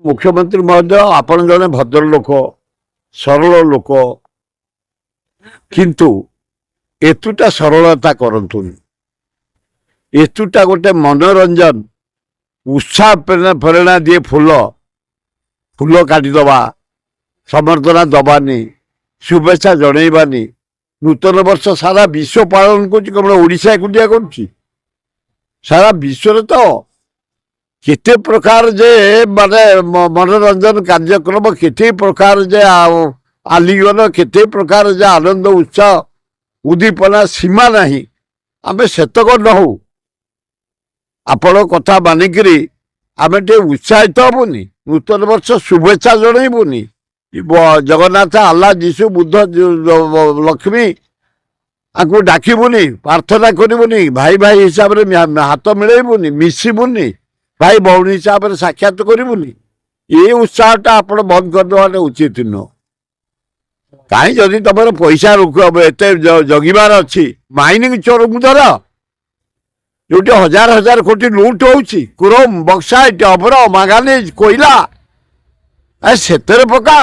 मुख्यमंत्री महोदय आपण जड़े भद्र लोक सरल लोक किंतु एतुटा सरलता करतुनि एतुटा गोटे मनोरंजन उत्साह प्रेरणा दिए फूल फूल काटिदवा समर्थना दबानी शुभेच्छा जनइबानी नूतन वर्ष सारा विश्व पालन करशा एकुटिया कर सारा विश्व तो केते प्रकार जे माने मनोरंजन कार्यक्रम केते प्रकार जे आलिंगन केते प्रकार जे आनंद उत्साह उद्दीपना सीमा नहीं आमे सेतक नहु आपण कथा मानिकी आमे टे उत्साहित हबुनि नूतन वर्ष शुभेच्छा जनइबुनि जगन्नाथ आल्ला जीशु बुद्ध लक्ष्मी आपको डाकबुनि प्रार्थना करबुनि भाई भाई हिसाब रे हाथ मिलेबुनि मिसबुनि भाई भौणी हिसाब से साक्षात करबुनि ये उत्साहटा आप बंद करदे उचित नुह कहीं जदि तुम पैसा रोक एत जगिबार अच्छी माइनिंग चोर धर जो हजार हजार कोटी लुट होची क्रोम बक्साइट अभर मांगानीज कोयला से पका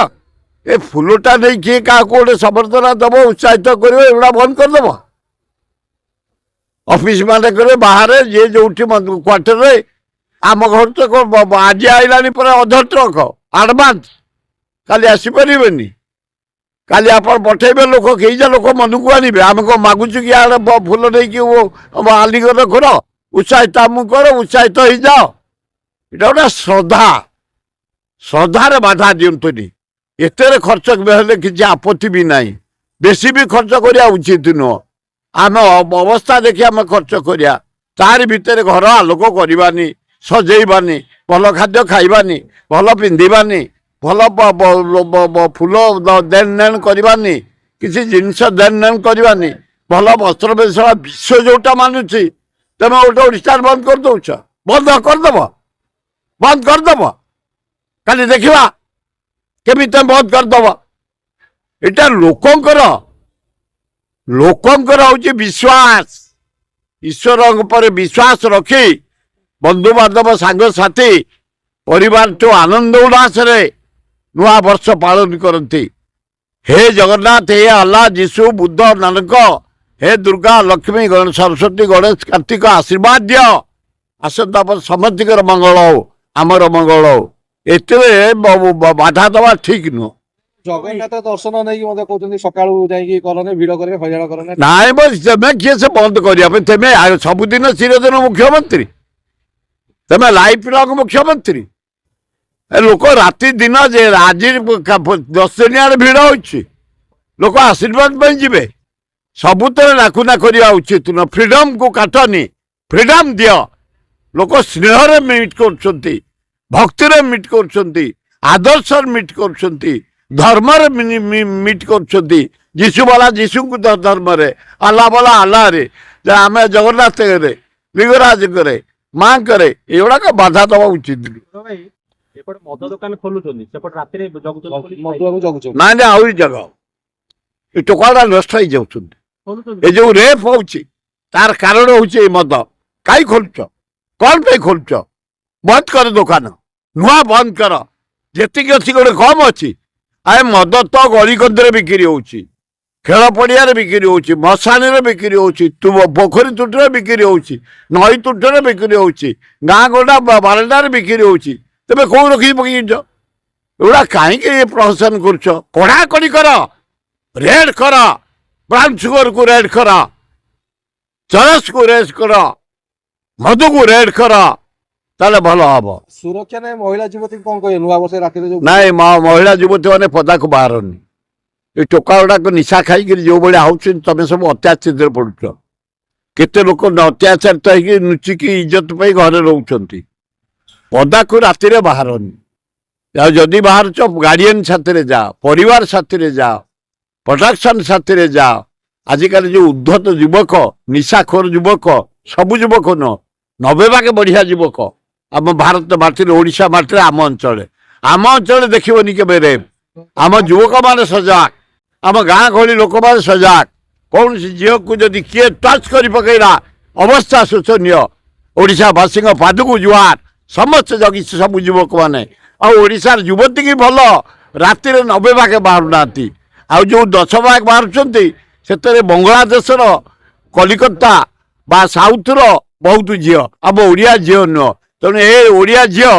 ए फुलटा नहीं किए क्या गोटे समर्थना दब उत्साहित कर बंद करदेव ऑफिस मान बाहर ये जो क्वार्टर आम घर तो आज आईलानी पर अध ट्रक आडभांस काली आसपारे काली आप पठेबे लोक कई लोक मन को आने आम कौन मागुचु कि आड़े फुल नहीं आलिंगन कर उत्साहित आम कर उत्साहित हो जाओ इटा गोटे श्रद्धा श्रद्धार बाधा दिंतुनि एते खर्च हेल्ले किसी आपत्ति भी ना बेसी भी खर्च करिया उचित नुह आम अवस्था देखिए आम खर्च करिया तार भितर घर आलोक करवानी सजेबानी भल खाद्य खाइबानी भल पिंधिबानी भल फूल देन नेन करवानी किसी जिनस देन नेन करवानी भल वस्त्र बेशा विश्व जोटा मानुची तुम गोटे ओडिशा बंद कर दौच बंद करदेव खाली देखा केमी तुम बंद करदेव इटा लोकंकर हूँ विश्वास ईश्वर पर विश्वास रखी बंधु बांधव सांग साथी परिवार तो आनंद उल्लास रे नुआ वर्ष पालन करती हे जगन्नाथ हे अल्लाह जीशु बुद्ध नानक हे दुर्गा लक्ष्मी गणेश सरस्वती गणेश कार्तिक आशीर्वाद दियो आसंता पर समस्तर मंगल हो आमर मंगल हो एते बाधा दवा ठीक नुह जगन्नाथ दर्शन नहीं कहते सका भिड़ कर नाई बस तेमे किए से बंद कर सबुदिन चिरदिन मुख्यमंत्री तेमे लाइफ लंग मुख्यमंत्री लोक राति दिन जे आज 10 दिन भिड़ हो लोक आशीर्वाद जी सबुतर नाकुना करवा उचित न फ्रीडम को काटनी फ्रीडम दियो लोक स्नेह मीट कर भक्ति मीट कर आदर्श मीट कर धर्म मीट कर जीशु वाला जीशु को धर्म रे अल्लाह वाला अल्लाह रे आम जगन्नाथ करे लिंगराज करे माँ करे एगुड़ा बाधा दवा उचित मद दुकान खोलुनी ना ना आहरी जगह ये टोका नष्ट हो जाऊँ जो रेप हो तार कारण हूँ मद कहीं खोलुच कौन पे खोलुच बंद कर दुकान नुआ बंद कर जी अच्छी गोटे कम अच्छी आए मद तो गली कंदे बिक्री हो खेल पड़िया बिक्री हो मशानी बिक्री हो पोखरी तुटे बिक्री हो नई तुटे बिक्री हो गाँ गोटा बारंडार बिक्री हो तेज कौन रखी पकईच एगुड़ा कहीं प्रहसन कड़ाकड़ी कर रेड कर ब्राउन सुगर को रेड कर चरस को रेड कर मधु को रेड कर ताले भल हम सुरक्षा नहीं महिला युवती कौन कहे नुआ वर्ष रात नाई महिला युवती मैंने पदा को बाहरनी ये टोका गुड़ाक निशा खाई जो भाई आउन तुम सब अत्याचार पड़ुच केते लोक अत्याचारित हो नुचिकी इज्जत पाई घरे रोच पदा को राति बाहरनी जदि बाहर गार्डियन साथी जा परिवार साथी जा प्रोडक्शन साथी जा आजिकल जो उद्धत युवक निशाखोर युवक सबु युवक न 90 भाग बढ़िया युवक आम भारत माटी ओडिशा माटी आम अंचल देखनी के रेप आम युवक मान सजाग आम गाँ गहली लोक मैंने सजाग कौन झील को जदि किए टच कर पकईला अवस्था शोचनीय ओडिशावासी पादक जुआर समस्त जगी सब युवक मैंने ଆଉ ଓଡ଼ିଶାର ଯୁବତୀ କି ଭଲ ରାତିରେ 90 ଭାଗ ବାହାରୁନାହାନ୍ତି ଆଉ ଯେଉଁ 10 ଭାଗ ବାହାରୁଛନ୍ତି ସେଥିରେ ବାଂଲାଦେଶର କଲିକତା ବା ସାଉଥର ବହୁତ ଝିଅ ଆମ ଓଡ଼ିଆ ଝିଅ ନୁହଁ ତେଣୁ ଏ ଓଡ଼ିଆ ଝିଅ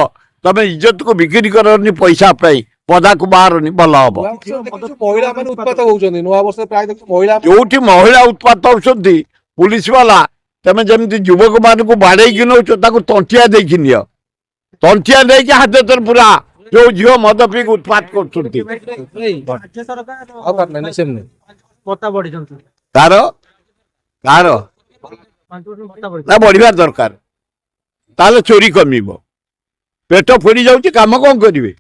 ତମେ ଇଜ୍ଜତକୁ ବିକ୍ରି କରନି ପଇସା ପାଇଁ ପଦାକୁ ବାହାରନି ଭଲ ହବ ମହିଳା ମାନେ ଉତ୍ପାତ ହଉଛନ୍ତି ନୂଆ ବର୍ଷରେ ପ୍ରାୟ ଦେଖୁଛୁ ମହିଳା ଯୋଉଠି ମହିଳା ଉତ୍ପାତ ହଉଛନ୍ତି ପୁଲିସ ବାଲା ତମେ ଯେମିତି ଯୁବକ ମାନଙ୍କୁ ବାଡେଇକି ନଉଛ ତାକୁ ତଣ୍ଟିଆ ଦେଇକି ନିଅ ତଣ୍ଟିଆ ଦେଇକି ହାତରେ ପୁରା ଯୋଉ ଝିଅ ମଦ ପିଇକି ଉତ୍ପାତ କରୁଛନ୍ତି ରାଜ୍ୟ ସରକାର ଆଉ କାଟ ନାହିଁ ସେମିତି ଭତ୍ତା ବଢିଛନ୍ତି ତାର ତାର 5% ଭତ୍ତା ବଢିଛନ୍ତି ନା ବଢିବା ଦରକାର ତାହେଲେ ଚୋରି କମିବ ପେଟ ଫୋଡି ଯାଉଛି କାମ କଣ କରିବେ